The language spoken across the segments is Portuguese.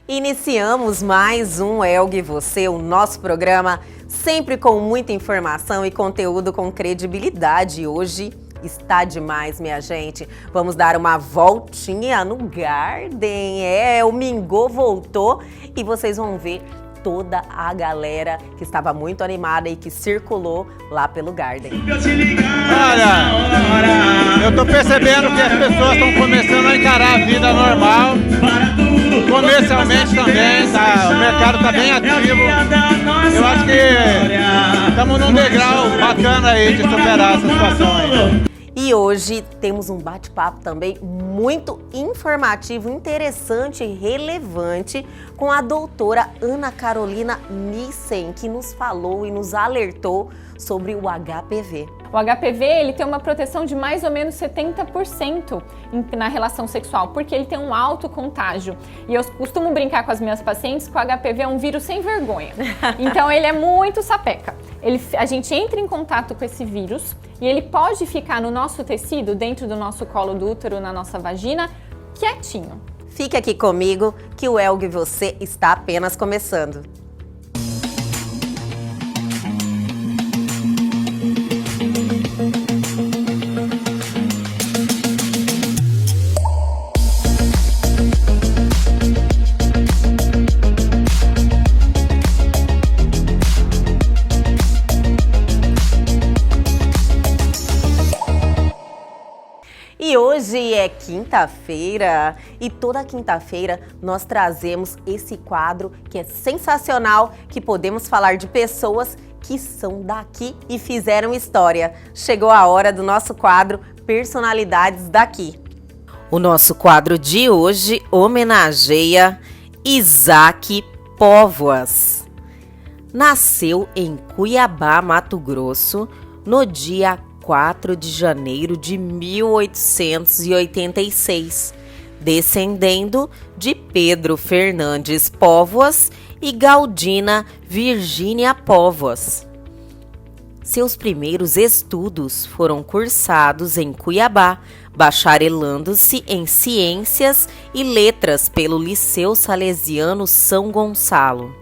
Iniciamos mais um Elgue Você, o nosso programa, sempre com muita informação e conteúdo com credibilidade. Hoje está demais, minha gente. Vamos dar uma voltinha no Garden. O Mingô voltou e vocês vão ver toda a galera que estava muito animada e que circulou lá pelo Garden. Olha, eu tô percebendo que as pessoas estão começando a encarar a vida normal, comercialmente também, tá? O mercado tá bem ativo. Eu acho que estamos num degrau bacana aí de superar essa situação aí. E hoje temos um bate-papo também muito informativo, interessante e relevante com a doutora Ana Carolina Nissen, que nos falou e nos alertou sobre o HPV. O HPV ele tem uma proteção de mais ou menos 70% na relação sexual, porque ele tem um alto contágio. E eu costumo brincar com as minhas pacientes que o HPV é um vírus sem vergonha. Então ele é muito sapeca. A gente entra em contato com esse vírus e ele pode ficar no nosso tecido, dentro do nosso colo do útero, na nossa vagina, quietinho. Fique aqui comigo que o Elgue Você está apenas começando. E hoje é quinta-feira e toda quinta-feira nós trazemos esse quadro que é sensacional, que podemos falar de pessoas que são daqui e fizeram história. Chegou a hora do nosso quadro Personalidades daqui. O nosso quadro de hoje homenageia Isaac Póvoas. Nasceu em Cuiabá, Mato Grosso, no dia 4 de janeiro de 1886, descendendo de Pedro Fernandes Póvoas e Galdina Virgínia Póvoas. Seus primeiros estudos foram cursados em Cuiabá, bacharelando-se em Ciências e Letras pelo Liceu Salesiano São Gonçalo.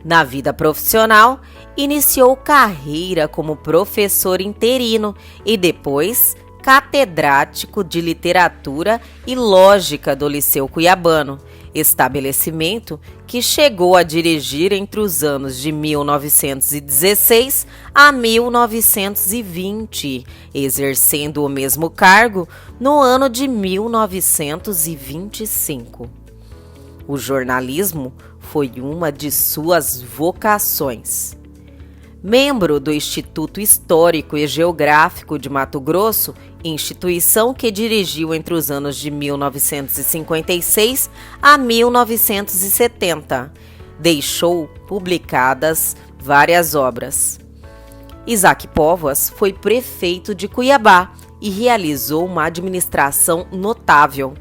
Na vida profissional, iniciou carreira como professor interino e depois catedrático de literatura e lógica do Liceu Cuiabano, estabelecimento que chegou a dirigir entre os anos de 1916 a 1920, exercendo o mesmo cargo no ano de 1925. O jornalismo foi uma de suas vocações. Membro do Instituto Histórico e Geográfico de Mato Grosso, instituição que dirigiu entre os anos de 1956 a 1970, deixou publicadas várias obras. Isaac Póvoas foi prefeito de Cuiabá e realizou uma administração notável.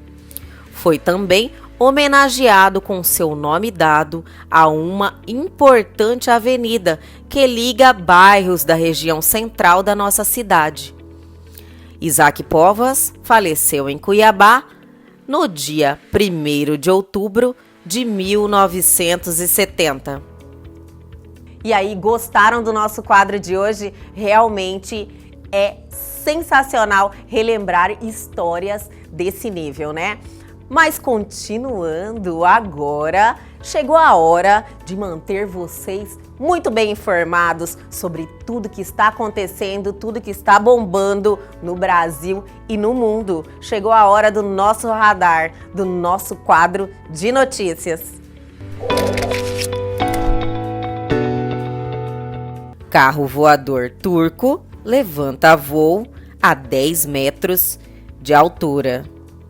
Foi também homenageado com seu nome dado a uma importante avenida que liga bairros da região central da nossa cidade. Isaac Póvoas faleceu em Cuiabá no dia 1º de outubro de 1970. E aí, gostaram do nosso quadro de hoje? Realmente é sensacional relembrar histórias desse nível, né? Mas continuando agora, chegou a hora de manter vocês muito bem informados sobre tudo que está acontecendo, tudo que está bombando no Brasil e no mundo. Chegou a hora do nosso radar, do nosso quadro de notícias. Carro voador turco levanta voo a 10 metros de altura.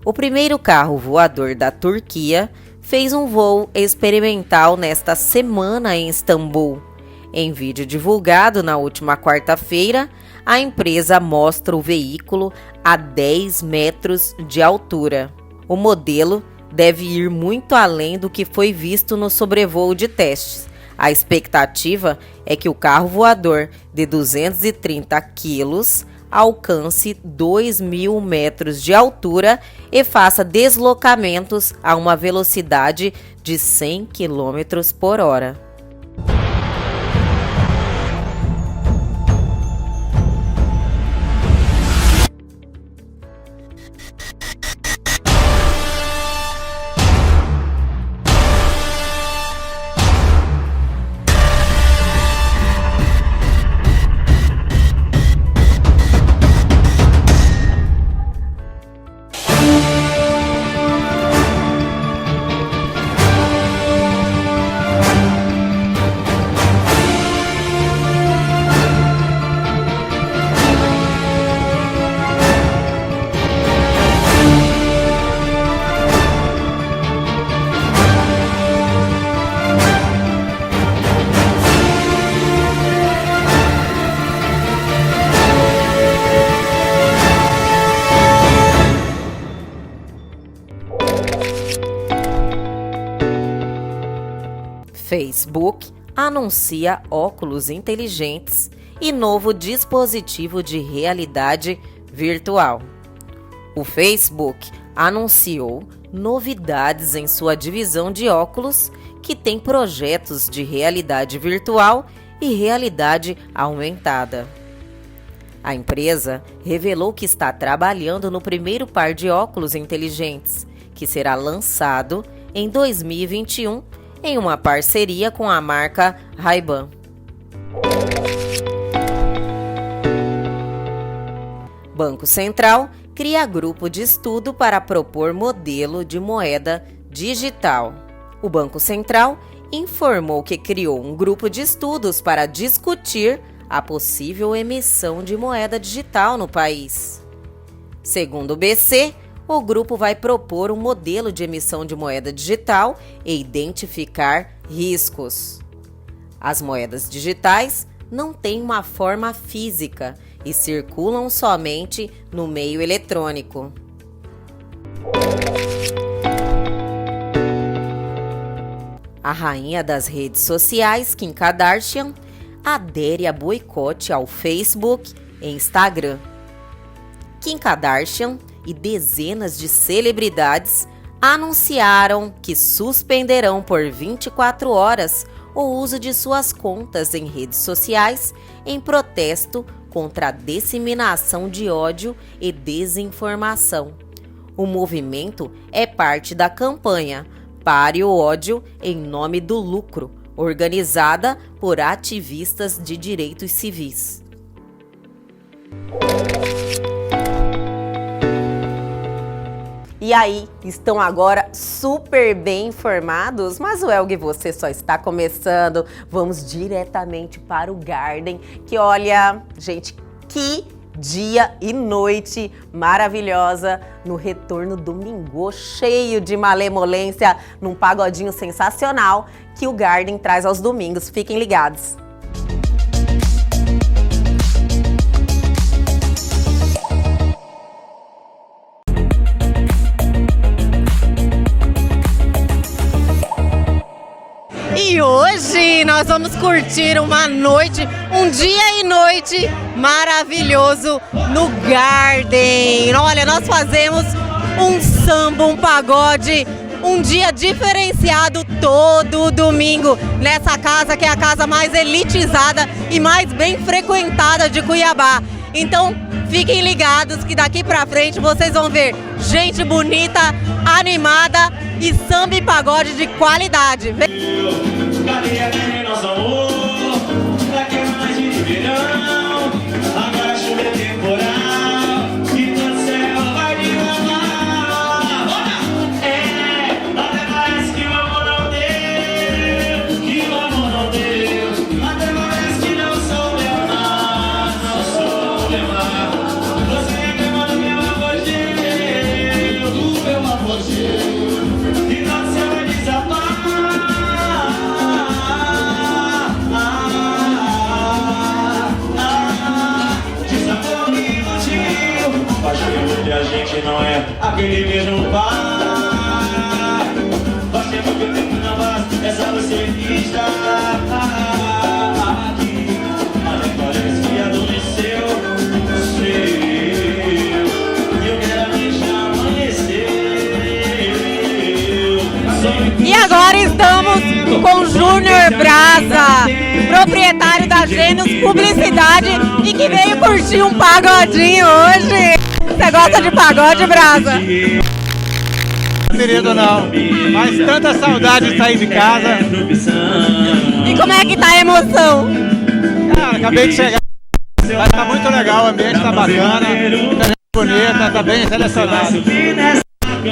O primeiro carro voador da Turquia fez um voo experimental nesta semana em Istambul. Em vídeo divulgado na última quarta-feira, a empresa mostra o veículo a 10 metros de altura. O modelo deve ir muito além do que foi visto no sobrevoo de testes. A expectativa é que o carro voador de 230 quilos alcance 2.000 metros de altura e faça deslocamentos a uma velocidade de 100 km por hora. Facebook anuncia óculos inteligentes e novo dispositivo de realidade virtual. O Facebook anunciou novidades em sua divisão de óculos, que tem projetos de realidade virtual e realidade aumentada. A empresa revelou que está trabalhando no primeiro par de óculos inteligentes, que será lançado em 2021 em uma parceria com a marca Ray-Ban. Banco Central cria grupo de estudo para propor modelo de moeda digital. O Banco Central informou que criou um grupo de estudos para discutir a possível emissão de moeda digital no país. Segundo o BC, o grupo vai propor um modelo de emissão de moeda digital e identificar riscos. As moedas digitais não têm uma forma física e circulam somente no meio eletrônico. A rainha das redes sociais, Kim Kardashian, adere a boicote ao Facebook e Instagram. Kim Kardashian e dezenas de celebridades anunciaram que suspenderão por 24 horas o uso de suas contas em redes sociais em protesto contra a disseminação de ódio e desinformação. O movimento é parte da campanha Pare o Ódio em Nome do Lucro, organizada por ativistas de direitos civis. E aí, estão agora super bem informados? Mas o Elg, você só está começando. Vamos diretamente para o Garden, que olha, gente, que dia e noite maravilhosa no retorno domingo, cheio de malemolência, num pagodinho sensacional que o Garden traz aos domingos. Fiquem ligados. E hoje nós vamos curtir uma noite, um dia e noite maravilhoso no Garden. Olha, nós fazemos um samba, um pagode, um dia diferenciado todo domingo nessa casa que é a casa mais elitizada e mais bem frequentada de Cuiabá. Então fiquem ligados que daqui pra frente vocês vão ver gente bonita, animada e samba e pagode de qualidade. Cadê aquele nosso amor? Daquela noite de verão, agora chuva é temporal e no céu vai derramar. Até parece que o amor não deu, que o amor não deu. Até parece que não sou meu mar, não sou meu mar. Você é meu apogeu, o meu apogeu, e no céu vai desabar. A gente não é aquele mesmo par. Faz tempo que o tempo não basta, é só você que está aqui. Mas parece que adormeceu, você proprietário da Gênios Publicidade e que veio curtir um pagodinho hoje. Você gosta de pagode, Brasa? Querido, não. Mas tanta saudade de sair de casa. E como é que tá a emoção? Cara, acabei de chegar. Mas tá muito legal, o ambiente tá bacana, muita gente bonita, tá bem selecionado.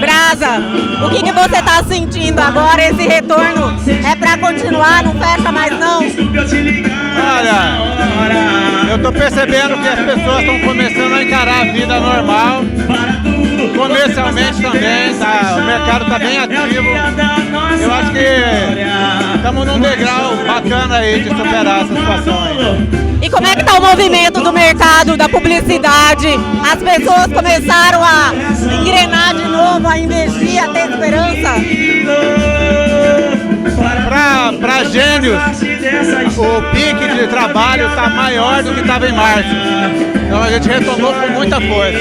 Brasa, o que você tá sentindo agora, esse retorno? É pra continuar, não fecha mais não? Olha, eu tô percebendo que as pessoas estão começando a encarar a vida normal, comercialmente também, tá, o mercado tá bem ativo. Eu acho que estamos num degrau bacana aí de superar essa situação aí. E como é que tá o movimento do mercado, da publicidade? As pessoas começaram a engrenar de novo, a investir, a ter esperança? Para Gênios, o pique de trabalho está maior do que estava em março. Então a gente retomou com muita força.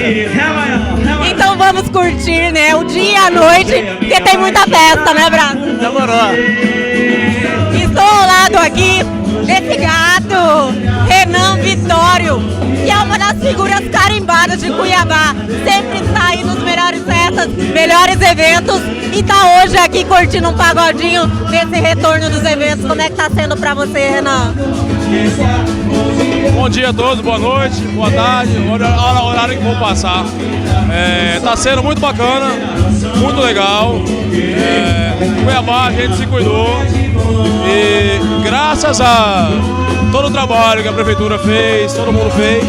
Então vamos curtir, né, o dia e a noite, porque tem muita festa, né, Brasa? Demorou. Estou ao lado aqui desse gato, Renan Vitório, que é uma das figuras carimbadas de Cuiabá. Sempre está aí nos melhores festas, melhores eventos e está hoje aqui curtindo um pagodinho nesse retorno dos eventos. Como é que está sendo para você, Renan? Bom dia a todos, boa noite, boa tarde, horário que vou passar. Tá sendo muito bacana, muito legal. Cuiabá a gente se cuidou e graças a todo o trabalho que a prefeitura fez, todo mundo fez,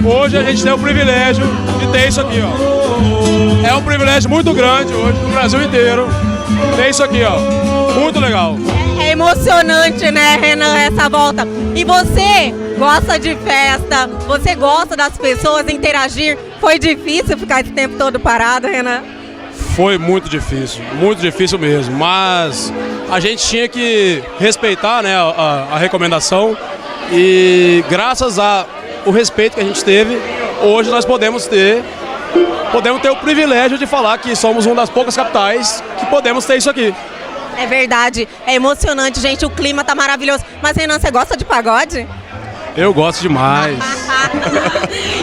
hoje a gente tem o privilégio de ter isso aqui, ó. É um privilégio muito grande hoje no Brasil inteiro ter isso aqui, ó. Muito legal. É emocionante, né, Renan, essa volta. E você gosta de festa, você gosta das pessoas, interagir. Foi difícil ficar esse tempo todo parado, Renan? Foi muito difícil mesmo, mas a gente tinha que respeitar, né, a recomendação e graças ao respeito que a gente teve, hoje nós podemos ter o privilégio de falar que somos uma das poucas capitais que podemos ter isso aqui. É verdade, é emocionante, gente, o clima tá maravilhoso. Mas, Renan, você gosta de pagode? Eu gosto demais.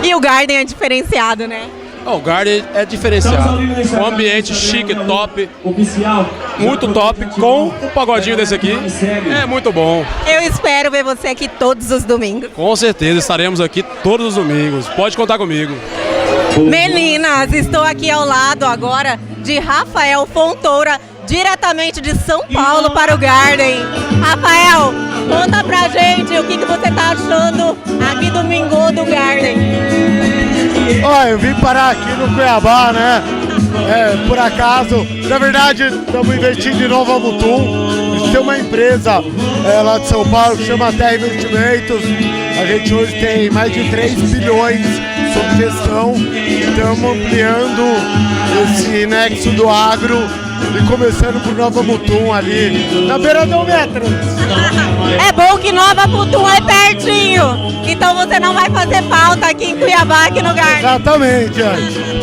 E o Garden é diferenciado, né? O Garden é diferenciado, um ambiente chique, top, muito top, com um pagodinho desse aqui, é muito bom. Eu espero ver você aqui todos os domingos. Com certeza, estaremos aqui todos os domingos, pode contar comigo. Meninas, estou aqui ao lado agora de Rafael Fontoura, diretamente de São Paulo para o Garden. Rafael, conta pra gente o que você tá achando aqui do Mingô do Garden. Olha, eu vim parar aqui no Cuiabá, né? Por acaso. Na verdade, estamos investindo em Nova Mutum. A gente tem uma empresa lá de São Paulo que chama Terra Investimentos. A gente hoje tem mais de 3 bilhões sob gestão. Estamos ampliando esse nexo do agro e começando por Nova Mutum ali, na beira do metro. É bom que Nova Mutum é pertinho, então você não vai fazer falta aqui em Cuiabá, aqui no Garden. Exatamente,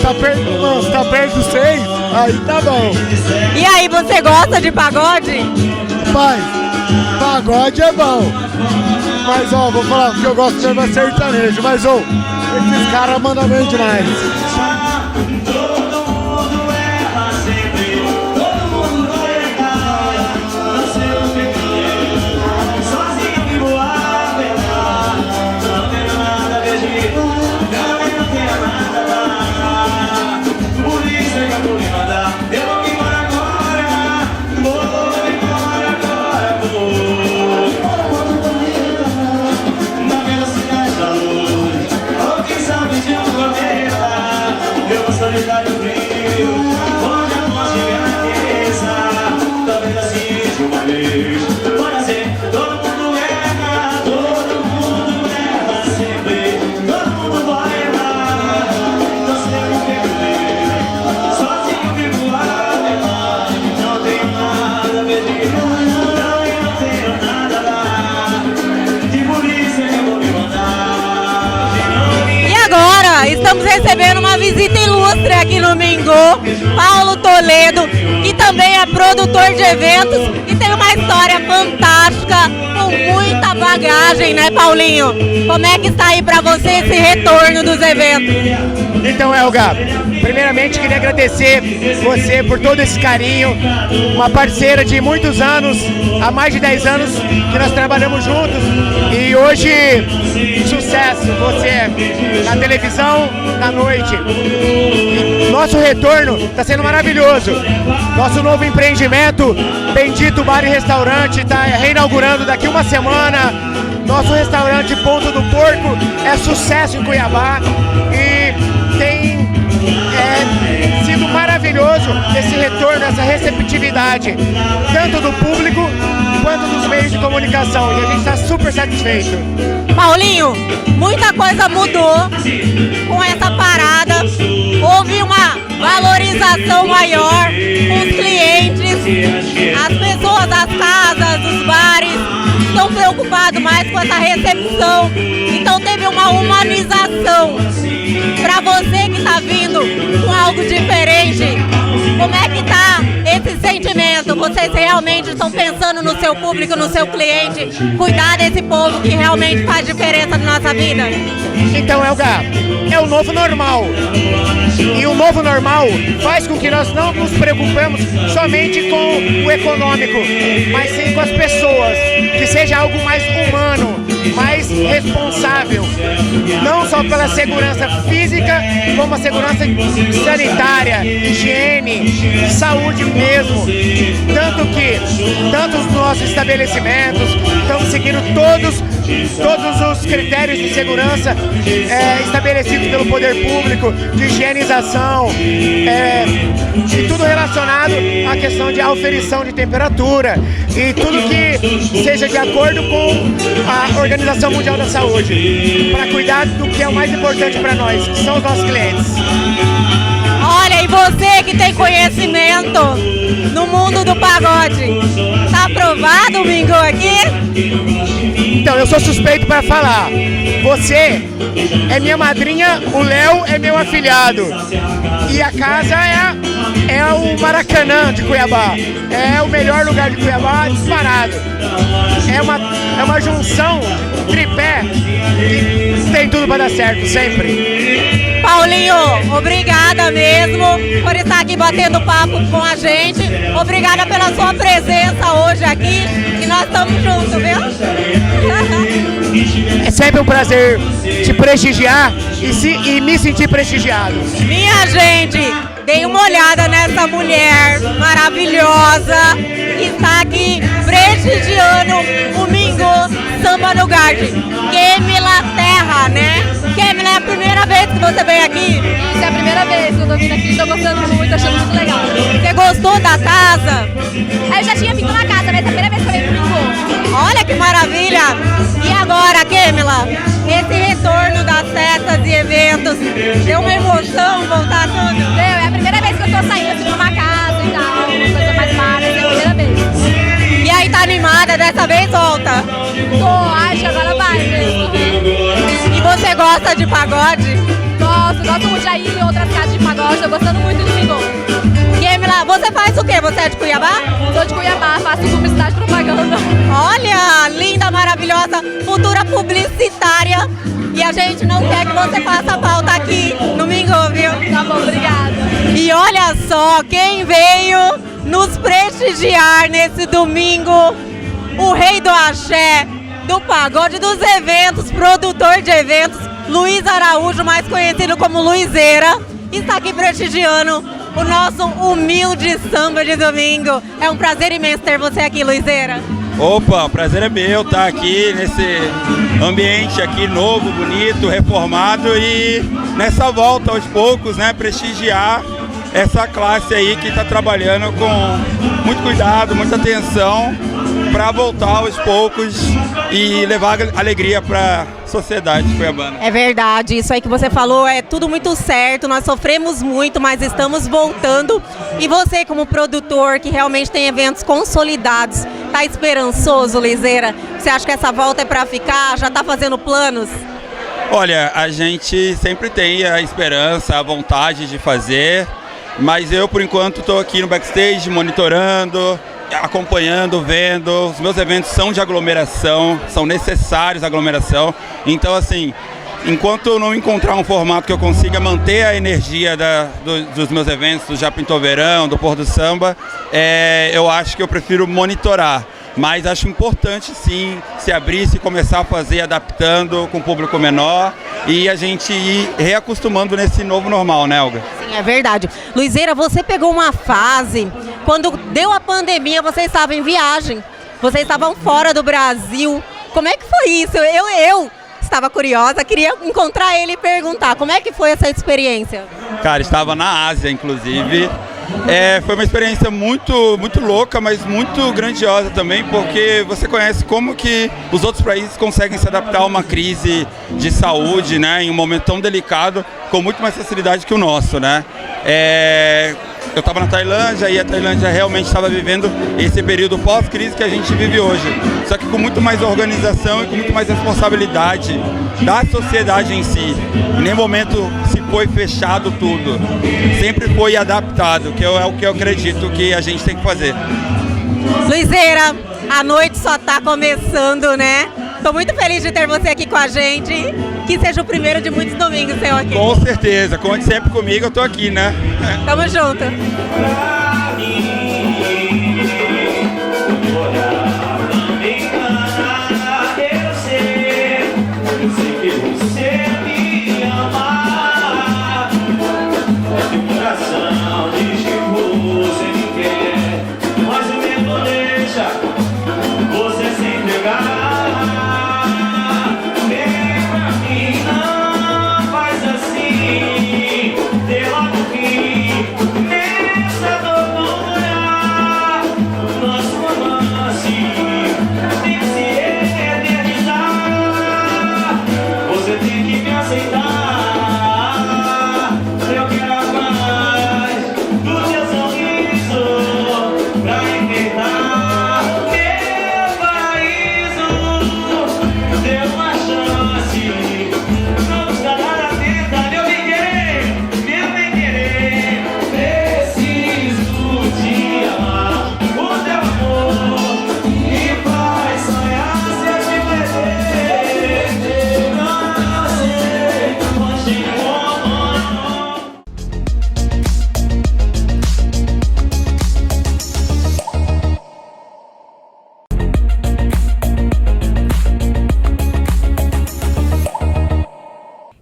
tá perto do 6, aí tá bom. E aí, você gosta de pagode? Pai, pagode é bom, mas ó, vou falar que eu gosto mesmo é sertanejo, mas ó, esses caras mandam bem demais. Estamos recebendo uma visita ilustre aqui no Mingô, Paulo Toledo, que também é produtor de eventos e tem uma história fantástica com com muita bagagem, né, Paulinho? Como é que está aí para você esse retorno dos eventos? Então, Elga, primeiramente queria agradecer você por todo esse carinho, uma parceira de muitos anos, há mais de 10 anos que nós trabalhamos juntos e hoje, sucesso, você na televisão, na noite. E nosso retorno está sendo maravilhoso. Nosso novo empreendimento, Bendito Bar e Restaurante, está reinaugurando daqui uma semana. Nosso restaurante Ponto do Porco é sucesso em Cuiabá e tem sido maravilhoso esse retorno, essa receptividade, tanto do público quanto dos meios de comunicação, e a gente está super satisfeito. Paulinho, muita coisa mudou com essa parada, houve uma valorização maior com os clientes, as pessoas das casas, dos bares, estão preocupados mais com essa recepção, então teve uma humanização. Para você que está vindo com algo diferente, como é que tá esse sentimento? Vocês realmente estão pensando no seu público, no seu cliente, cuidar desse povo que realmente faz diferença na nossa vida? Então, Elga, é o novo normal. E o novo normal faz com que nós não nos preocupemos somente com o econômico, mas sim com as pessoas, que seja algo mais humano, mais responsável, não só pela segurança física, como a segurança sanitária, higiene, saúde mesmo. Tanto os nossos estabelecimentos estamos seguindo todos os critérios de segurança estabelecidos pelo poder público, de higienização, e tudo relacionado à questão de auferição de temperatura e tudo que seja de acordo com a Organização Mundial da Saúde, para cuidar do que é o mais importante para nós, que são os nossos clientes. Olha, e você que tem conhecimento no mundo do pagode, tá aprovado o Bingo aqui? Então, eu sou suspeito para falar. Você é minha madrinha, o Léo é meu afilhado. E a casa é o Maracanã de Cuiabá. É o melhor lugar de Cuiabá, disparado. É uma junção, um tripé, que tem tudo para dar certo, sempre. Paulinho, obrigada mesmo por estar aqui batendo papo com a gente. Obrigada pela sua presença hoje aqui. E nós estamos juntos, viu? É sempre um prazer te prestigiar e me sentir prestigiado. Minha gente, dei uma olhada nessa mulher maravilhosa que está aqui prestigiando o Mingo Samba no Garden. Kemila Terra, né? Kemila, é a primeira vez que você vem aqui? Isso é a primeira vez que eu tô vindo aqui, tô gostando muito, achando muito legal. Você gostou da casa? Eu já tinha vindo na casa, mas é a primeira vez que eu venho pro Mingo. Olha que maravilha! E agora, Kemila, esse retorno das festas e eventos, deu uma emoção voltar tudo? Meu, é a primeira vez que eu tô saindo assim, numa casa e tal, uma coisa mais para, é a primeira vez. E aí, tá animada? Dessa vez volta? Tô, acho que agora vai mesmo. E você gosta de pagode? Gosto muito de ir em outras casas de pagode, tô gostando muito de Mingo. Kemila, você faz o quê? Você é de Cuiabá? Sou de Cuiabá, faço publicidade e propaganda. Olha, linda, maravilhosa, futura publicitária. E a gente não quer que você faça falta aqui no Mingo, viu? Tá bom, obrigada. E olha só, quem veio nos prestigiar nesse domingo, o rei do axé, do pagode, dos eventos, produtor de eventos, Luiz Araújo, mais conhecido como Luizeira, está aqui prestigiando o nosso humilde samba de domingo. É um prazer imenso ter você aqui, Luizeira. Opa, o prazer é meu estar aqui nesse ambiente aqui novo, bonito, reformado e nessa volta aos poucos, né, prestigiar essa classe aí que está trabalhando com muito cuidado, muita atenção para voltar aos poucos e levar alegria para a sociedade cuiabana. É verdade, isso aí que você falou é tudo muito certo, nós sofremos muito, mas estamos voltando. E você, como produtor que realmente tem eventos consolidados, tá esperançoso, Lizeira? Você acha que essa volta é para ficar? Já tá fazendo planos? Olha, a gente sempre tem a esperança, a vontade de fazer, mas eu, por enquanto, estou aqui no backstage monitorando, acompanhando, vendo. Os meus eventos são de aglomeração, são necessários aglomeração. Então, assim, enquanto eu não encontrar um formato que eu consiga manter a energia dos meus eventos, do Já Pintou Verão, do Pôr do Samba, eu acho que eu prefiro monitorar. Mas acho importante, sim, se abrir, se começar a fazer, adaptando com um público menor e a gente ir reacostumando nesse novo normal, né, Olga? Sim, é verdade. Luizeira, você pegou uma fase, quando deu a pandemia, você estava em viagem, vocês estavam fora do Brasil. Como é que foi isso? Eu estava curiosa, queria encontrar ele e perguntar, como é que foi essa experiência? Cara, estava na Ásia, inclusive. Foi uma experiência muito louca, mas muito grandiosa também, porque você conhece como que os outros países conseguem se adaptar a uma crise de saúde, né, em um momento tão delicado, com muito mais facilidade que o nosso, né? Eu estava na Tailândia e a Tailândia realmente estava vivendo esse período pós-crise que a gente vive hoje. Só que com muito mais organização e com muito mais responsabilidade da sociedade em si. Em nenhum momento se foi fechado tudo. Sempre foi adaptado, que é o que eu acredito que a gente tem que fazer. Luizeira, a noite só está começando, né? Estou muito feliz de ter você aqui com a gente. Que seja o primeiro de muitos domingos seu aqui. Com certeza, conte sempre comigo, eu tô aqui, né? Tamo junto.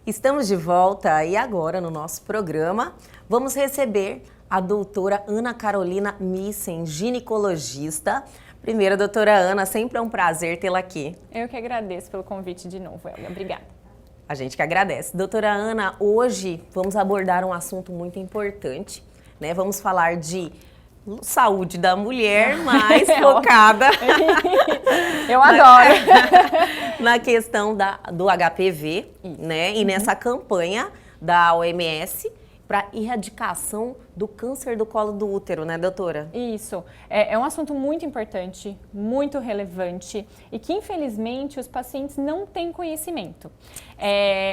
Estamos de volta e agora no nosso programa vamos receber a doutora Ana Carolina Missen, ginecologista. Primeiro, doutora Ana, sempre é um prazer tê-la aqui. Eu que agradeço pelo convite de novo, Elga. Obrigada. A gente que agradece. Doutora Ana, hoje vamos abordar um assunto muito importante, né? Vamos falar de saúde da mulher, mais focada. Eu adoro. Na questão do HPV, né? E nessa campanha da OMS para erradicação do câncer do colo do útero, né, doutora? Isso. É um assunto muito importante, muito relevante e que, infelizmente, os pacientes não têm conhecimento.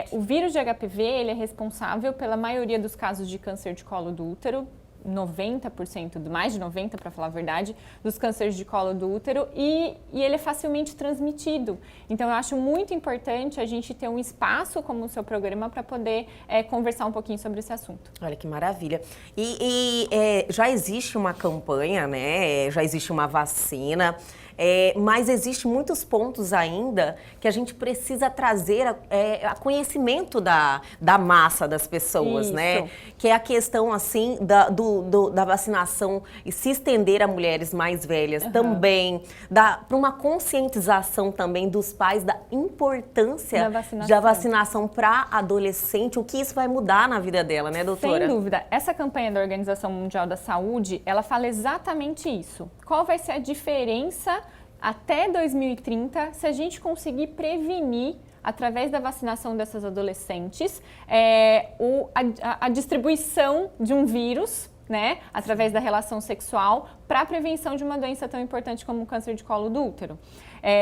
O vírus de HPV, ele é responsável pela maioria dos casos de câncer de colo do útero, 90%, mais de 90% para falar a verdade, dos cânceres de colo do útero e ele é facilmente transmitido. Então eu acho muito importante a gente ter um espaço como o seu programa para poder conversar um pouquinho sobre esse assunto. Olha que maravilha. Já existe uma campanha, né? Já existe uma vacina. Mas existem muitos pontos ainda que a gente precisa trazer a conhecimento da massa das pessoas, né? Que é a questão, assim, da vacinação e se estender a mulheres mais velhas também, para uma conscientização também dos pais da importância da vacinação para adolescente, o que isso vai mudar na vida dela, né, doutora? Sem dúvida. Essa campanha da Organização Mundial da Saúde, ela fala exatamente isso. Qual vai ser a diferença até 2030 se a gente conseguir prevenir, através da vacinação dessas adolescentes, a distribuição de um vírus, né, através da relação sexual, para a prevenção de uma doença tão importante como o câncer de colo do útero.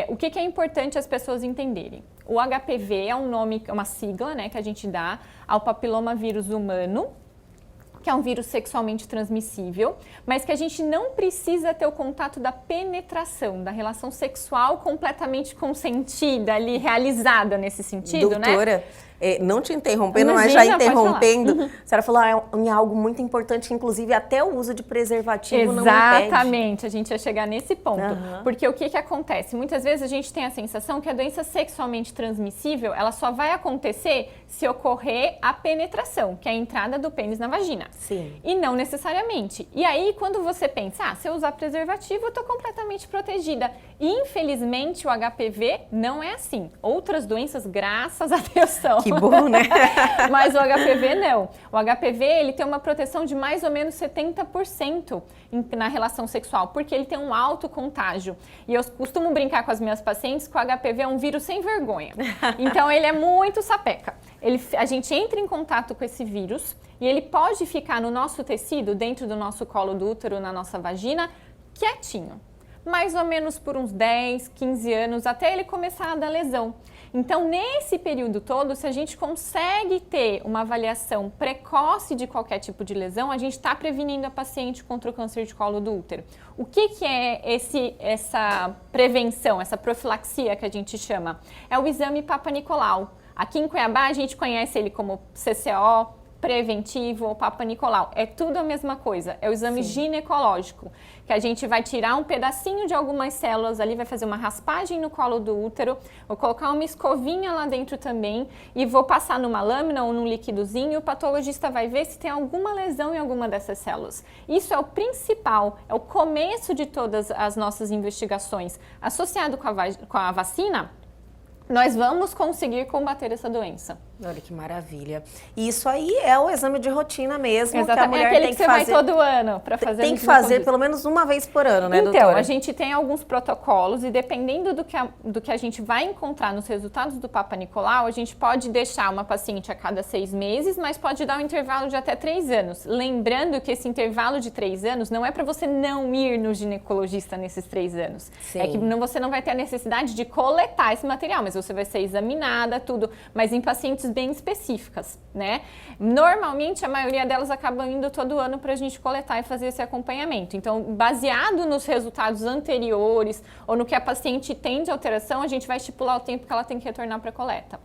O que é importante as pessoas entenderem? O HPV é um nome, uma sigla, né, que a gente dá ao papilomavírus humano, que é um vírus sexualmente transmissível, mas que a gente não precisa ter o contato da penetração, da relação sexual completamente consentida ali, realizada nesse sentido, né? Doutora, não te interrompendo, Imagina, mas já pode interrompendo, falar. a senhora falou em algo muito importante, inclusive até o uso de preservativo não impede. Exatamente, a gente ia chegar nesse ponto. Porque o que acontece? Muitas vezes a gente tem a sensação que a doença sexualmente transmissível, ela só vai acontecer se ocorrer a penetração, que é a entrada do pênis na vagina. Sim. E não necessariamente. E aí, quando você pensa, se eu usar preservativo, eu tô completamente protegida. Infelizmente, o HPV não é assim. Outras doenças, graças a Deus, são. Que bom, né? Mas o HPV não. O HPV, ele tem uma proteção de mais ou menos 70% na relação sexual, porque ele tem um alto contágio. E eu costumo brincar com as minhas pacientes que o HPV é um vírus sem vergonha. Então, ele é muito sapeca. A gente entra em contato com esse vírus e ele pode ficar no nosso tecido, dentro do nosso colo do útero, na nossa vagina, quietinho. Mais ou menos por uns 10, 15 anos, até ele começar a dar lesão. Então, nesse período todo, se a gente consegue ter uma avaliação precoce de qualquer tipo de lesão, a gente está prevenindo a paciente contra o câncer de colo do útero. O que é essa prevenção, essa profilaxia que a gente chama? É o exame Papa Nicolau. Aqui em Cuiabá, a gente conhece ele como CCO, preventivo ou Papa Nicolau. É tudo a mesma coisa, é o exame ginecológico, que a gente vai tirar um pedacinho de algumas células ali, vai fazer uma raspagem no colo do útero, vou colocar uma escovinha lá dentro também e vou passar numa lâmina ou num liquidozinho e o patologista vai ver se tem alguma lesão em alguma dessas células. Isso é o principal, é o começo de todas as nossas investigações. Associado com a vacina, nós vamos conseguir combater essa doença. Olha que maravilha. E isso aí é o exame de rotina mesmo, Exatamente. que a mulher é aquele tem que você fazer. vai todo ano para fazer. Tem que fazer pelo menos uma vez por ano, né, doutora? Então, a gente tem alguns protocolos e dependendo do que a gente vai encontrar nos resultados do Papa Nicolau, a gente pode deixar uma paciente a cada 6 meses, mas pode dar um intervalo de até 3 anos. Lembrando que esse intervalo de 3 anos não é para você não ir no ginecologista nesses 3 anos. Sim. É que você não vai ter a necessidade de coletar esse material, mas você vai ser examinada, tudo, mas em pacientes bem específicas, né? Normalmente, a maioria delas acabam indo todo ano para a gente coletar e fazer esse acompanhamento. Então, baseado nos resultados anteriores ou no que a paciente tem de alteração, a gente vai estipular o tempo que ela tem que retornar para a coleta.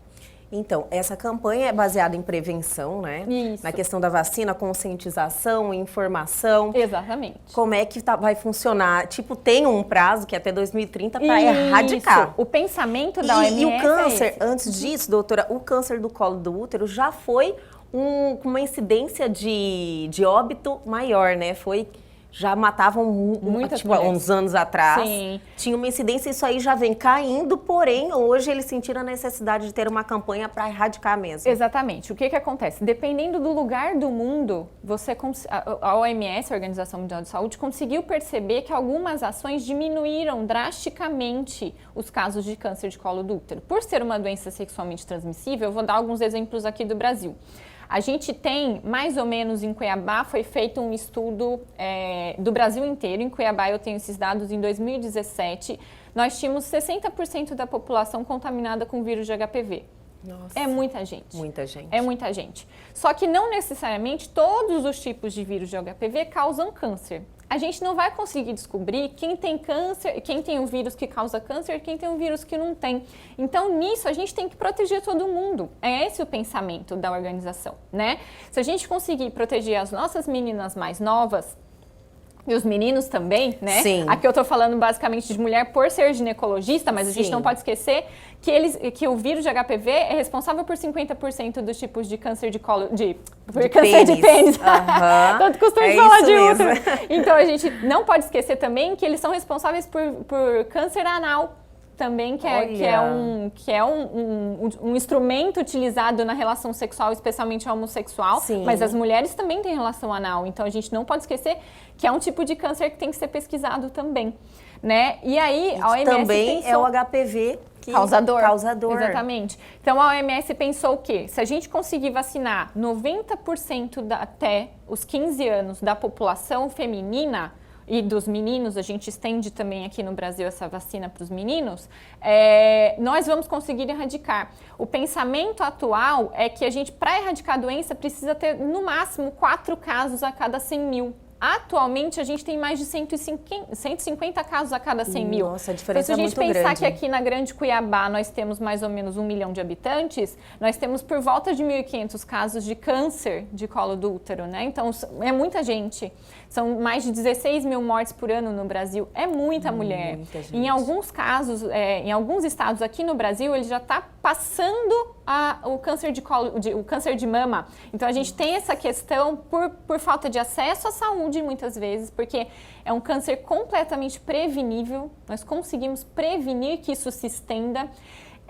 Então, essa campanha é baseada em prevenção, né? Isso. Na questão da vacina, conscientização, informação. Exatamente. Como é que vai funcionar? Tipo, tem um prazo que é até 2030 para erradicar. O pensamento da OMS E o câncer, é esse. antes disso, doutora, o câncer do colo do útero já foi uma incidência de óbito maior, né? Já matavam Muitas tipo, mulheres. uns anos atrás. Sim. Tinha uma incidência, isso aí já vem caindo, porém, hoje eles sentiram a necessidade de ter uma campanha para erradicar mesmo. Exatamente. O que acontece? Dependendo do lugar do mundo, a OMS, a Organização Mundial de Saúde, conseguiu perceber que algumas ações diminuíram drasticamente os casos de câncer de colo do útero. Por ser uma doença sexualmente transmissível, eu vou dar alguns exemplos aqui do Brasil. A gente tem, mais ou menos em Cuiabá, foi feito um estudo do Brasil inteiro. Em Cuiabá eu tenho esses dados em 2017. Nós tínhamos 60% da população contaminada com vírus de HPV. Nossa. É muita gente. Muita gente. É muita gente. Só que não necessariamente todos os tipos de vírus de HPV causam câncer. A gente não vai conseguir descobrir quem tem câncer, quem tem um vírus que causa câncer e quem tem um vírus que não tem. Então, nisso, a gente tem que proteger todo mundo. É esse o pensamento da organização, né? Se a gente conseguir proteger as nossas meninas mais novas, e os meninos também, né? Sim. Aqui eu tô falando basicamente de mulher por ser ginecologista, mas a gente Sim. não pode esquecer que o vírus de HPV é responsável por 50% dos tipos de câncer de colo... câncer de pênis. Uhum. Tanto costume falar de útero. Então a gente não pode esquecer também que eles são responsáveis por câncer anal. Também, que é um instrumento utilizado na relação sexual, especialmente a homossexual, Sim. mas as mulheres também têm relação anal, então a gente não pode esquecer que é um tipo de câncer que tem que ser pesquisado também, né? E aí, a OMS também pensou... é o HPV Causador. Exatamente. Então, a OMS pensou o quê? Se a gente conseguir vacinar 90% até os 15 anos da população feminina, e dos meninos, a gente estende também aqui no Brasil essa vacina para os meninos, nós vamos conseguir erradicar. O pensamento atual é que a gente, para erradicar a doença, precisa ter no máximo 4 casos a cada 100 mil. Atualmente, a gente tem mais de 150 casos a cada 100 mil. Nossa, a diferença então, é muito grande. Se a gente pensar que aqui na Grande Cuiabá nós temos mais ou menos 1 milhão de habitantes, nós temos por volta de 1.500 casos de câncer de colo do útero, né? Então, é muita gente. São mais de 16 mil mortes por ano no Brasil. É muita mulher. Muita gente. Em alguns casos, em alguns estados aqui no Brasil, ele já está passando o câncer de colo, o câncer de mama. Então, a gente tem essa questão por falta de acesso à saúde, muitas vezes, porque é um câncer completamente prevenível. Nós conseguimos prevenir que isso se estenda.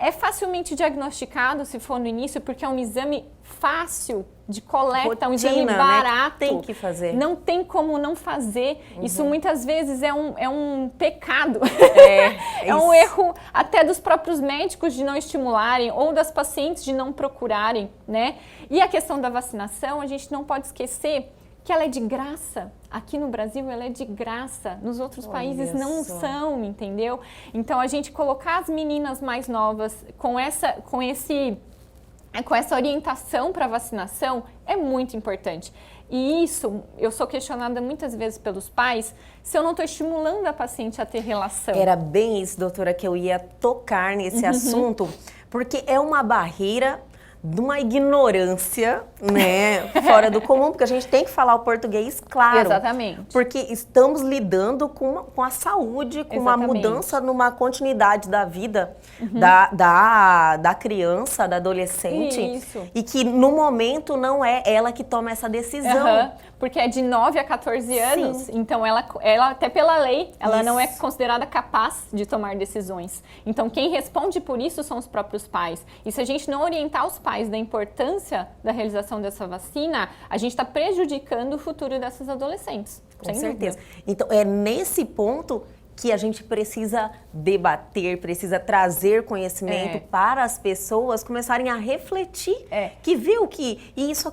É facilmente diagnosticado, se for no início, porque é um exame fácil de coleta, um exame barato. Né? Tem que fazer. Não tem como não fazer. Isso muitas vezes é um pecado. É um erro até dos próprios médicos de não estimularem ou das pacientes de não procurarem, né? E a questão da vacinação, a gente não pode esquecer que ela é de graça. Aqui no Brasil ela é de graça, nos outros países não são, entendeu? Então a gente colocar as meninas mais novas com essa orientação para vacinação é muito importante. E isso, eu sou questionada muitas vezes pelos pais se eu não estou estimulando a paciente a ter relação. Era bem isso, doutora, que eu ia tocar nesse assunto, porque é uma barreira de uma ignorância, né, fora do comum, porque a gente tem que falar o português claro. Exatamente. Porque estamos lidando com a saúde, com uma mudança numa continuidade da vida da criança, da adolescente. Isso. E que no momento não é ela que toma essa decisão. Porque é de 9 a 14 anos, então ela até pela lei, ela não é considerada capaz de tomar decisões. Então quem responde por isso são os próprios pais. E se a gente não orientar os pais da importância da realização dessa vacina, a gente está prejudicando o futuro dessas adolescentes. Com certeza. Então é nesse ponto que a gente precisa debater, precisa trazer conhecimento para as pessoas começarem a refletir, que viu que isso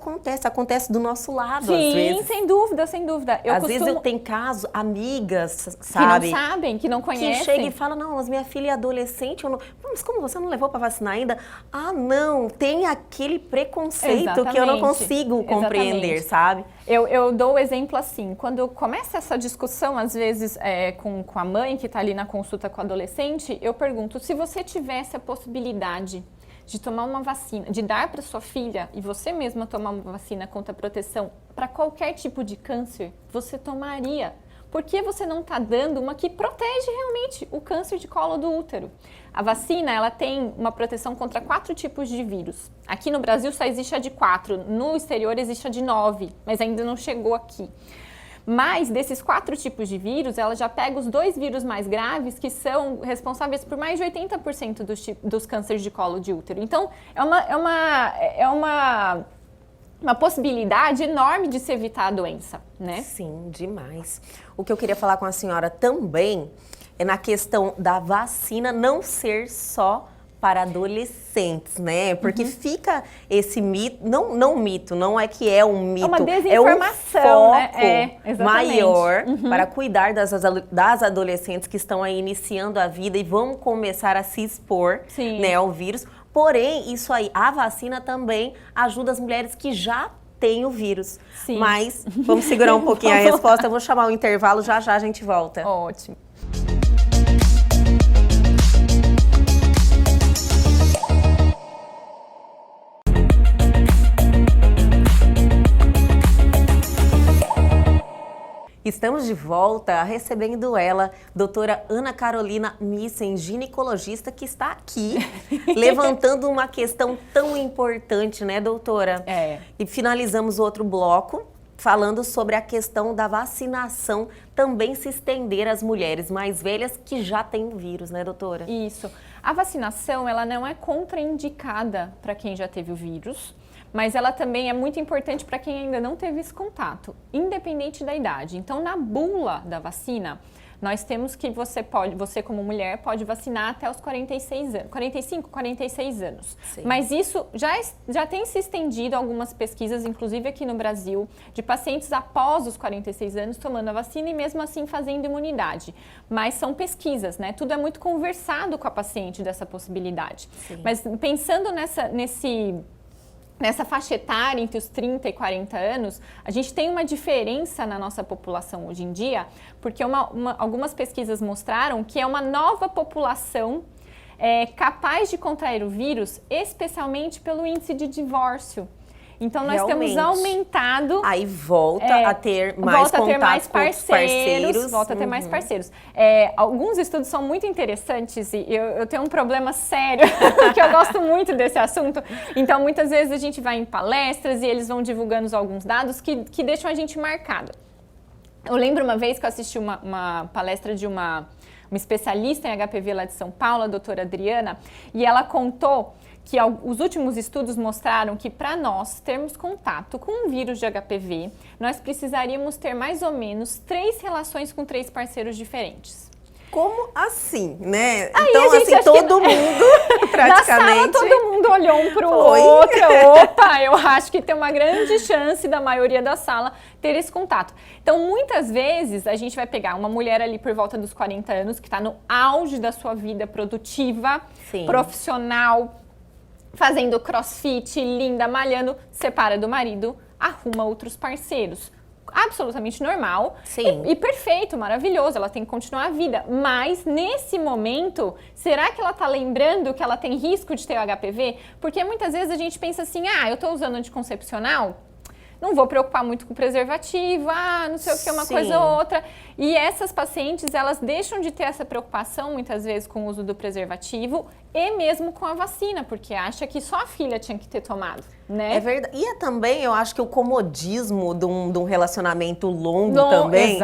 acontece do nosso lado, às vezes. Sim, sem dúvida, sem dúvida. Às vezes eu tenho casos, amigas, sabe? Que não sabem, que não conhecem. Que chega e fala, não, mas minha filha é adolescente, mas como você não levou para vacinar ainda? Ah, não, tem aquele preconceito que eu não consigo compreender, sabe? Eu dou o exemplo assim, quando começa essa discussão, às vezes, com a mãe que está ali na consulta com o adolescente, eu pergunto, se você tivesse a possibilidade de tomar uma vacina, de dar para sua filha e você mesma tomar uma vacina contra a proteção para qualquer tipo de câncer, você tomaria? Por que você não está dando uma que protege realmente o câncer de colo do útero? A vacina, ela tem uma proteção contra 4 tipos de vírus. Aqui no Brasil só existe a de 4, no exterior existe a de 9, mas ainda não chegou aqui. Mas desses 4 tipos de vírus, ela já pega os 2 vírus mais graves, que são responsáveis por mais de 80% dos cânceres de colo de útero. Então, é uma possibilidade enorme de se evitar a doença, né? Sim, demais. O que eu queria falar com a senhora também é na questão da vacina não ser só para adolescentes, né? Porque fica esse mito, não é que é um mito, é uma desinformação, é um foco maior para cuidar das adolescentes que estão aí iniciando a vida e vão começar a se expor, né, ao vírus. Porém, isso aí, a vacina também ajuda as mulheres que já têm o vírus. Sim. Mas vamos segurar um pouquinho a resposta, eu vou chamar o intervalo, já a gente volta. Ótimo. Estamos de volta recebendo ela, doutora Ana Carolina Missen, ginecologista, que está aqui levantando uma questão tão importante, né, doutora? E finalizamos o outro bloco falando sobre a questão da vacinação também se estender às mulheres mais velhas que já têm o vírus, né, doutora? Isso. A vacinação, ela não é contraindicada para quem já teve o vírus, mas ela também é muito importante para quem ainda não teve esse contato, independente da idade. Então, na bula da vacina, nós temos que você como mulher pode vacinar até os 45, 46 anos. Sim. Mas isso já tem se estendido algumas pesquisas, inclusive aqui no Brasil, de pacientes após os 46 anos tomando a vacina e mesmo assim fazendo imunidade. Mas são pesquisas, né? Tudo é muito conversado com a paciente dessa possibilidade. Sim. Mas pensando nessa faixa etária entre os 30 e 40 anos, a gente tem uma diferença na nossa população hoje em dia, porque algumas pesquisas mostraram que é uma nova população capaz de contrair o vírus, especialmente pelo índice de divórcio. Então, nós temos aumentado... Aí volta a ter mais contato com os parceiros. Volta a ter mais parceiros. Alguns estudos são muito interessantes e eu tenho um problema sério, porque eu gosto muito desse assunto. Então, muitas vezes a gente vai em palestras e eles vão divulgando alguns dados que deixam a gente marcado. Eu lembro uma vez que eu assisti uma palestra de uma especialista em HPV lá de São Paulo, a doutora Adriana, e ela contou que os últimos estudos mostraram que para nós termos contato com um vírus de HPV, nós precisaríamos ter mais ou menos 3 relações com 3 parceiros diferentes. Como assim, né? Aí então, assim, todo mundo, praticamente... Da sala, todo mundo olhou um pro outro. Opa, eu acho que tem uma grande chance da maioria da sala ter esse contato. Então, muitas vezes, a gente vai pegar uma mulher ali por volta dos 40 anos, que está no auge da sua vida produtiva, profissional, fazendo crossfit, linda, malhando, separa do marido, arruma outros parceiros. Absolutamente normal e perfeito, maravilhoso, ela tem que continuar a vida. Mas, nesse momento, será que ela está lembrando que ela tem risco de ter o HPV? Porque muitas vezes a gente pensa assim, eu estou usando anticoncepcional, não vou preocupar muito com o preservativo, não sei o que, uma coisa ou outra. E essas pacientes, elas deixam de ter essa preocupação, muitas vezes, com o uso do preservativo e mesmo com a vacina, porque acha que só a filha tinha que ter tomado, né? É verdade. E também, eu acho que o comodismo de um relacionamento longo também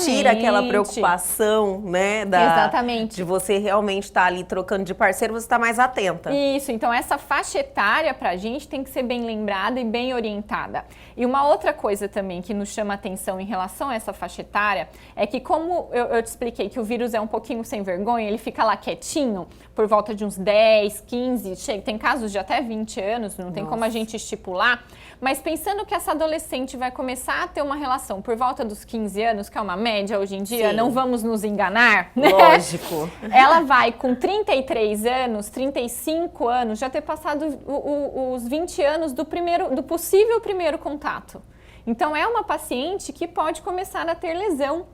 tira aquela preocupação, né? Exatamente. De você realmente estar ali trocando de parceiro, você está mais atenta. Isso, então essa faixa etária pra gente tem que ser bem lembrada e bem orientada. E uma outra coisa também que nos chama atenção em relação a essa faixa etária é que, como eu te expliquei que o vírus é um pouquinho sem vergonha, ele fica lá quietinho por volta de uns 10, 15, tem casos de até 20 anos, não tem como a gente estipular, mas pensando que essa adolescente vai começar a ter uma relação por volta dos 15 anos, que é uma média hoje em dia, não vamos nos enganar, né? Lógico. Ela vai com 33 anos, 35 anos, já ter passado os 20 anos do possível primeiro contato. Então, é uma paciente que pode começar a ter lesão.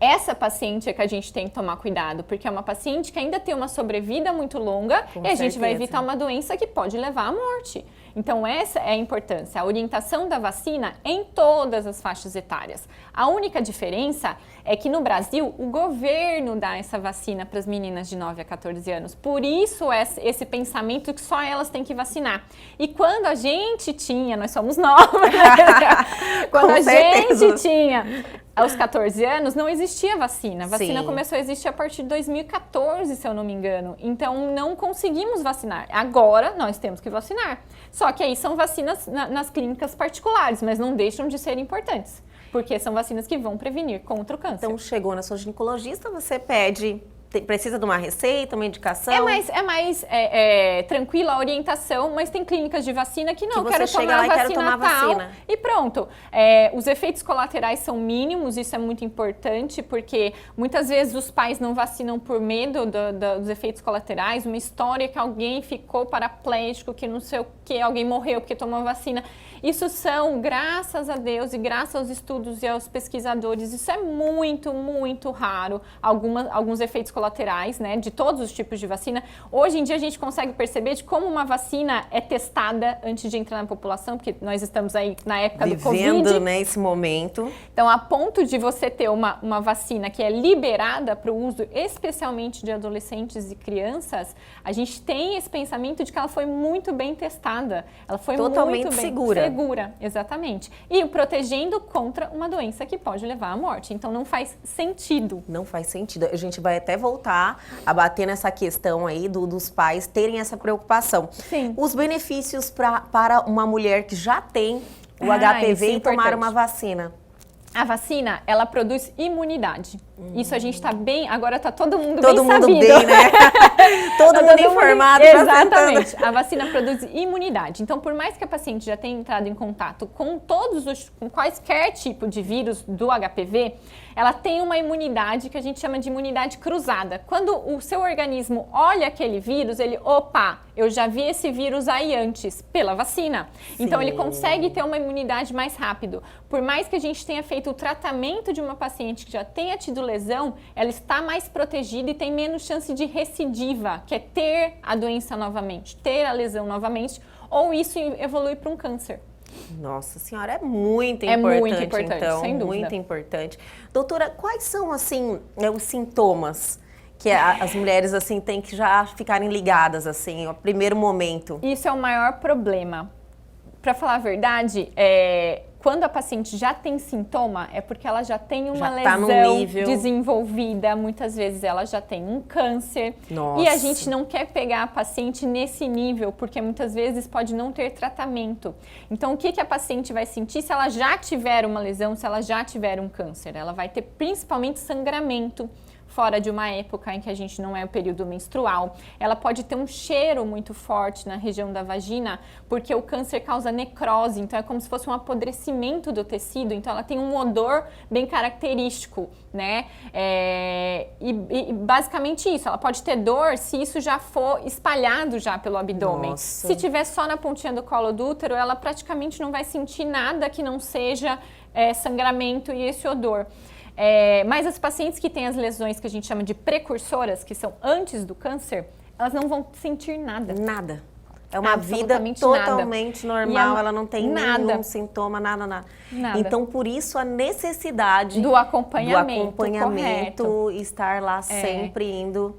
Essa paciente é que a gente tem que tomar cuidado, porque é uma paciente que ainda tem uma sobrevida muito longa e a gente vai evitar uma doença que pode levar à morte. Então, essa é a importância, a orientação da vacina em todas as faixas etárias. A única diferença é que no Brasil, o governo dá essa vacina para as meninas de 9 a 14 anos. Por isso, esse pensamento que só elas têm que vacinar. E quando a gente tinha, nós somos novas, quando a gente tinha aos 14 anos, não existia vacina. A vacina começou a existir a partir de 2014, se eu não me engano. Então, não conseguimos vacinar. Agora, nós temos que vacinar. Só que aí são vacinas nas clínicas particulares, mas não deixam de ser importantes. Porque são vacinas que vão prevenir contra o câncer. Então, chegou na sua ginecologista, você pede... Precisa de uma receita, uma indicação? É mais tranquila a orientação, mas tem clínicas de vacina que não, quero tomar vacina. E pronto. Os efeitos colaterais são mínimos, isso é muito importante, porque muitas vezes os pais não vacinam por medo dos efeitos colaterais, uma história que alguém ficou paraplégico, que não sei o que, alguém morreu porque tomou vacina. Isso são, graças a Deus e graças aos estudos e aos pesquisadores, isso é muito, muito raro, alguns efeitos colaterais, né, de todos os tipos de vacina. Hoje em dia a gente consegue perceber de como uma vacina é testada antes de entrar na população, porque nós estamos aí na época do Covid. Vivendo, né, esse momento. Então, a ponto de você ter uma vacina que é liberada para o uso, especialmente de adolescentes e crianças, a gente tem esse pensamento de que ela foi muito bem testada. Ela foi totalmente muito bem segura. Exatamente. E protegendo contra uma doença que pode levar à morte. Então, não faz sentido. Não faz sentido. A gente vai até voltar a bater nessa questão aí dos pais terem essa preocupação. Sim. Os benefícios para uma mulher que já tem o HPV e tomar uma vacina. A vacina, ela produz imunidade. Isso a gente está bem, agora está todo mundo Todo bem mundo sabido. bem, né? Todo mundo informado. Exatamente. A vacina produz imunidade. Então, por mais que a paciente já tenha entrado em contato com com quaisquer tipo de vírus do HPV, ela tem uma imunidade que a gente chama de imunidade cruzada. Quando o seu organismo olha aquele vírus, opa, eu já vi esse vírus aí antes, pela vacina. Sim. Então, ele consegue ter uma imunidade mais rápido. Por mais que a gente tenha feito o tratamento de uma paciente que já tenha tido lesão, ela está mais protegida e tem menos chance de recidiva, que é ter a doença novamente, ter a lesão novamente, ou isso evolui para um câncer. Nossa senhora, é muito importante, então, sem dúvida. muito importante. Doutora, quais são, assim, os sintomas que as mulheres, assim, têm que já ficarem ligadas, assim, ao primeiro momento? Isso é o maior problema. Para falar a verdade, quando a paciente já tem sintoma, é porque ela já tem uma lesão desenvolvida, muitas vezes ela já tem um câncer. Nossa. E a gente não quer pegar a paciente nesse nível, porque muitas vezes pode não ter tratamento. Então, o que a paciente vai sentir se ela já tiver uma lesão, se ela já tiver um câncer? Ela vai ter principalmente sangramento, fora de uma época em que a gente não é o período menstrual. Ela pode ter um cheiro muito forte na região da vagina, porque o câncer causa necrose, então é como se fosse um apodrecimento do tecido, então ela tem um odor bem característico, né? E basicamente isso, ela pode ter dor se isso já for espalhado já pelo abdômen. Nossa. Se tiver só na pontinha do colo do útero, ela praticamente não vai sentir nada que não seja sangramento e esse odor. Mas as pacientes que têm as lesões que a gente chama de precursoras, que são antes do câncer, elas não vão sentir nada. Nada. É uma vida totalmente normal, ela não tem nenhum sintoma, nada. Então, por isso, a necessidade do acompanhamento correto, estar lá sempre indo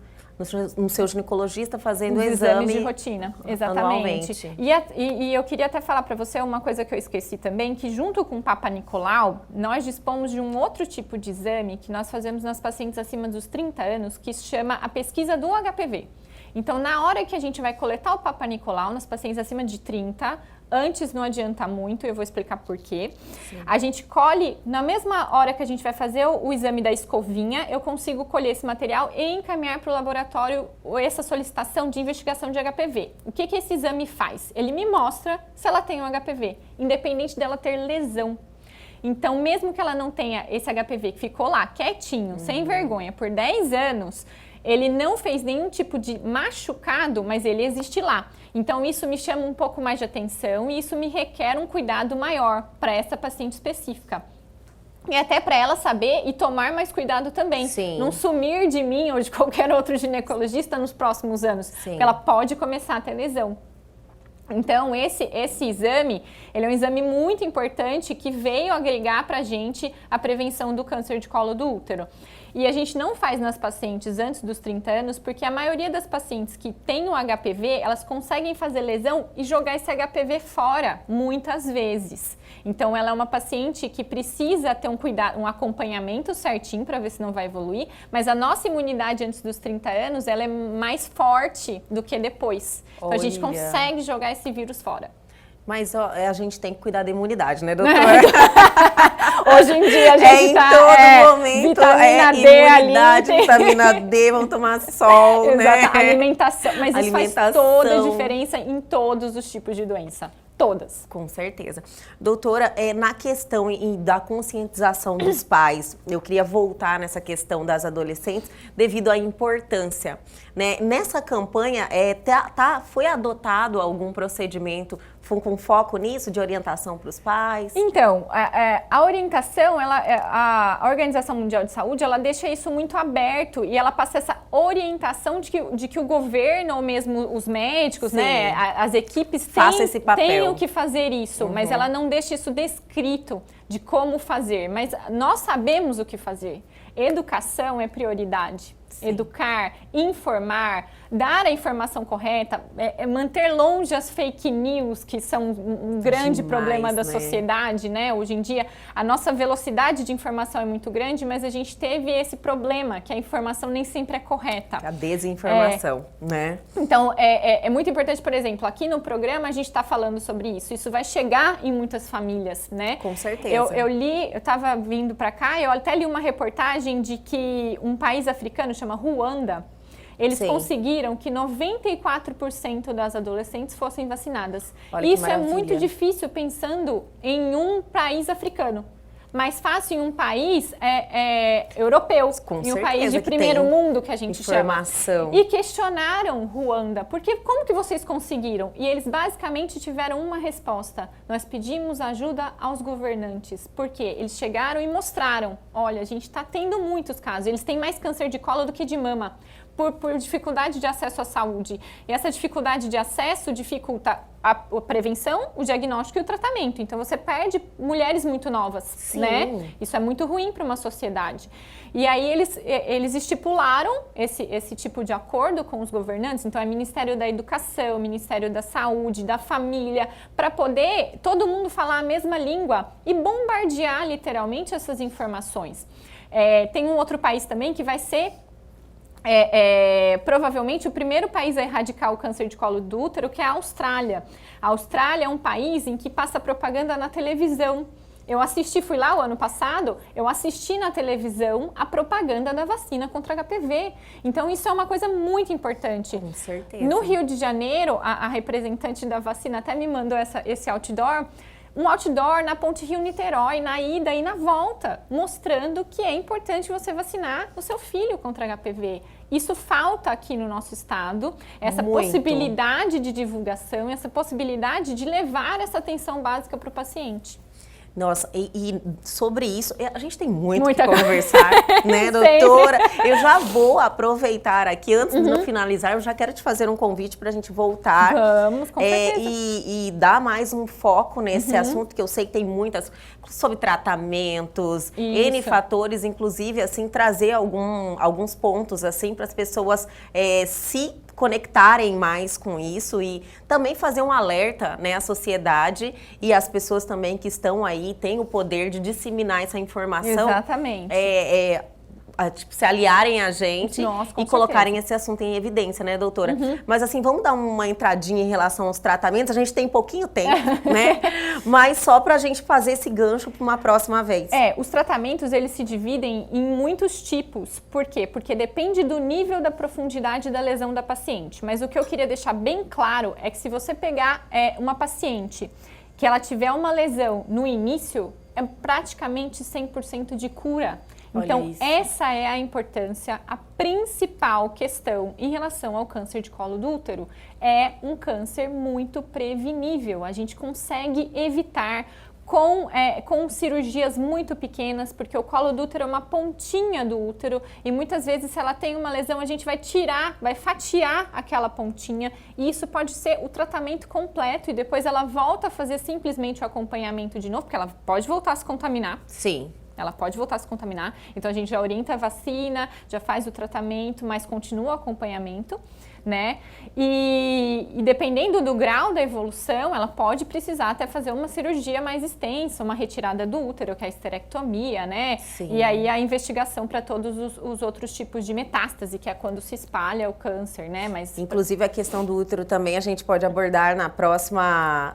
no seu ginecologista fazendo o exame de rotina, exatamente. Anualmente. E eu queria até falar para você uma coisa que eu esqueci também, que junto com o Papa Nicolau, nós dispomos de um outro tipo de exame que nós fazemos nas pacientes acima dos 30 anos, que se chama a pesquisa do HPV. Então, na hora que a gente vai coletar o Papa Nicolau nas pacientes acima de 30, antes não adianta muito, eu vou explicar por quê. Sim. A gente colhe, na mesma hora que a gente vai fazer o exame da escovinha, eu consigo colher esse material e encaminhar para o laboratório essa solicitação de investigação de HPV. O que esse exame faz? Ele me mostra se ela tem um HPV, independente dela ter lesão. Então, mesmo que ela não tenha esse HPV que ficou lá quietinho, sem vergonha, por 10 anos, ele não fez nenhum tipo de machucado, mas ele existe lá. Então, isso me chama um pouco mais de atenção e isso me requer um cuidado maior para essa paciente específica. E até para ela saber e tomar mais cuidado também. Sim. Não sumir de mim ou de qualquer outro ginecologista nos próximos anos. Sim. Porque ela pode começar a ter lesão. Então, esse exame, ele é um exame muito importante que veio agregar para a gente a prevenção do câncer de colo do útero. E a gente não faz nas pacientes antes dos 30 anos, porque a maioria das pacientes que têm o HPV, elas conseguem fazer lesão e jogar esse HPV fora, muitas vezes. Então, ela é uma paciente que precisa ter um acompanhamento certinho para ver se não vai evoluir, mas a nossa imunidade antes dos 30 anos, ela é mais forte do que depois. Então, a gente consegue jogar esse vírus fora. Mas a gente tem que cuidar da imunidade, né, doutora? Hoje em dia a gente em todo momento, vitamina D imunidade, ali. Vitamina D, vamos tomar sol, Exato, né? Alimentação, mas isso faz toda a diferença em todos os tipos de doença. Todas. Com certeza. Doutora, na questão da conscientização dos pais, eu queria voltar nessa questão das adolescentes devido à importância, né? Nessa campanha, foi adotado algum procedimento com foco nisso, de orientação para os pais? Então, a orientação, a Organização Mundial de Saúde, ela deixa isso muito aberto e ela passa essa orientação de que o governo ou mesmo os médicos, né, as equipes tenham que fazer isso, mas ela não deixa isso descrito de como fazer, mas nós sabemos o que fazer. Educação é prioridade. educar, informar, dar a informação correta, manter longe as fake news, que são um grande problema da sociedade, né? Hoje em dia, a nossa velocidade de informação é muito grande, mas a gente teve esse problema, que a informação nem sempre é correta. A desinformação, né? Então, é muito importante, por exemplo, aqui no programa a gente está falando sobre isso. Isso vai chegar em muitas famílias, né? Com certeza. Eu estava vindo para cá, eu até li uma reportagem de que um país africano chama Ruanda, eles conseguiram que 94% das adolescentes fossem vacinadas. Isso é muito difícil pensando em um país africano. Mais fácil em um país europeu, em um país de primeiro mundo, que a gente chama. E questionaram Ruanda, porque como que vocês conseguiram? E eles basicamente tiveram uma resposta: nós pedimos ajuda aos governantes, porque eles chegaram e mostraram, olha, a gente está tendo muitos casos, eles têm mais câncer de colo do que de mama, por dificuldade de acesso à saúde. E essa dificuldade de acesso dificulta a prevenção, o diagnóstico e o tratamento. Então, você perde mulheres muito novas, né? Isso é muito ruim para uma sociedade. E aí, eles estipularam esse tipo de acordo com os governantes. Então, é Ministério da Educação, Ministério da Saúde, da Família, para poder todo mundo falar a mesma língua e bombardear, literalmente, essas informações. Tem um outro país também que vai ser provavelmente o primeiro país a erradicar o câncer de colo do útero, que é a Austrália. A Austrália é um país em que passa propaganda na televisão. Fui lá o ano passado, eu assisti na televisão a propaganda da vacina contra HPV. Então, isso é uma coisa muito importante. Com certeza. No Rio de Janeiro, a representante da vacina até me mandou esse outdoor, um outdoor na Ponte Rio-Niterói, na ida e na volta, mostrando que é importante você vacinar o seu filho contra HPV. Isso falta aqui no nosso estado, essa possibilidade de divulgação, essa possibilidade de levar essa atenção básica para o paciente. Nossa, e sobre isso, a gente tem muito que conversar, né, doutora? Eu já vou aproveitar aqui, antes de finalizar, eu já quero te fazer um convite para a gente voltar. Vamos, com certeza. E dar mais um foco nesse assunto, que eu sei que tem muitas, sobre tratamentos, N fatores, inclusive, assim, trazer alguns pontos, assim, para as pessoas se conectarem mais com isso e também fazer um alerta, né, à sociedade e às pessoas também que estão aí, têm o poder de disseminar essa informação. Exatamente. Se aliarem a gente e colocarem esse assunto em evidência, né, doutora? Mas assim, vamos dar uma entradinha em relação aos tratamentos. A gente tem pouquinho tempo, né? Mas só pra gente fazer esse gancho para uma próxima vez. Os tratamentos, eles se dividem em muitos tipos. Por quê? Porque depende do nível da profundidade da lesão da paciente. Mas o que eu queria deixar bem claro é que se você pegar uma paciente que ela tiver uma lesão no início, é praticamente 100% de cura. Então, essa é a importância, a principal questão em relação ao câncer de colo do útero. É um câncer muito prevenível, a gente consegue evitar com cirurgias muito pequenas, porque o colo do útero é uma pontinha do útero e muitas vezes, se ela tem uma lesão, a gente vai fatiar aquela pontinha e isso pode ser o tratamento completo e depois ela volta a fazer simplesmente o acompanhamento de novo, porque ela pode voltar a se contaminar. Sim. Ela pode voltar a se contaminar, então a gente já orienta a vacina, já faz o tratamento, mas continua o acompanhamento, né? E dependendo do grau da evolução, ela pode precisar até fazer uma cirurgia mais extensa, uma retirada do útero, que é a esterectomia, né? Sim. E aí a investigação para todos os outros tipos de metástase, que é quando se espalha o câncer, né? Mas inclusive a questão do útero também a gente pode abordar na próxima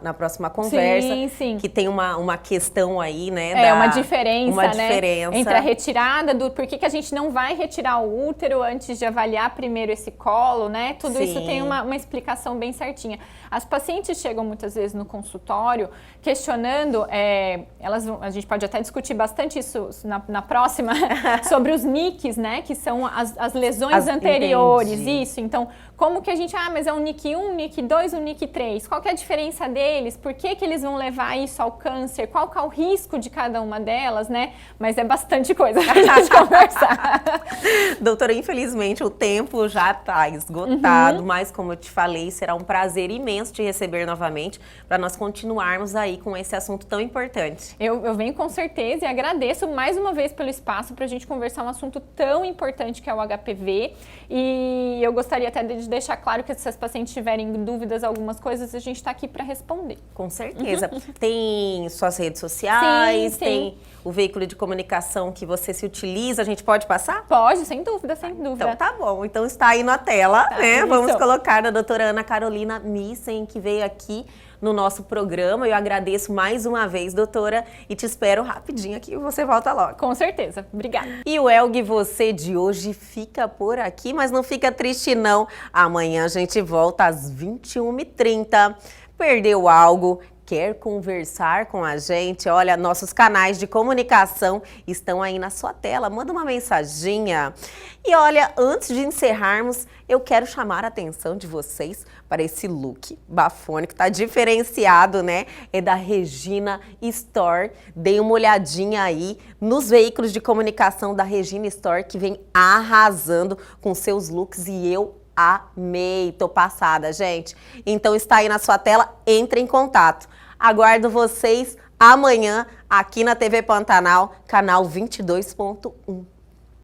conversa. Sim, sim. Que tem uma questão aí, né? Uma diferença, né? Diferença. Entre a retirada por que a gente não vai retirar o útero antes de avaliar primeiro esse colo, né? Tudo isso tem uma explicação bem certinha. As pacientes chegam muitas vezes no consultório questionando, a gente pode até discutir bastante isso na próxima, sobre os NICs, né? Que são as lesões anteriores. Entendi. Isso, então, como que a gente, mas é um NIC 1, um NIC 2, um NIC 3? Qual que é a diferença deles? Por que eles vão levar isso ao câncer? Qual que é o risco de cada uma delas, né? Mas é bastante coisa pra gente conversar. Doutora, infelizmente o tempo já está esgotado. resultado, mas como eu te falei, será um prazer imenso te receber novamente para nós continuarmos aí com esse assunto tão importante. Eu venho com certeza e agradeço mais uma vez pelo espaço para a gente conversar um assunto tão importante que é o HPV. E eu gostaria até de deixar claro que se as pacientes tiverem dúvidas, algumas coisas, a gente está aqui para responder. Com certeza. Tem suas redes sociais, sim. Tem o veículo de comunicação que você se utiliza, a gente pode passar? Pode, sem dúvida, sem dúvida. Então tá bom, então está aí na tela, né? Isso. Vamos colocar a doutora Ana Carolina Missen, que veio aqui no nosso programa. Eu agradeço mais uma vez, doutora, e te espero rapidinho aqui e você volta logo. Com certeza. Obrigada. E o Elgue Você de hoje fica por aqui, mas não fica triste não. Amanhã a gente volta às 21h30. Perdeu algo? Quer conversar com a gente? Olha, nossos canais de comunicação estão aí na sua tela. Manda uma mensaginha. E olha, antes de encerrarmos, eu quero chamar a atenção de vocês para esse look bafônico. Tá diferenciado, né? É da Regina Store. Dei uma olhadinha aí nos veículos de comunicação da Regina Store, que vem arrasando com seus looks e eu amei, tô passada, gente. Então está aí na sua tela, entre em contato. Aguardo vocês amanhã aqui na TV Pantanal, canal 22.1.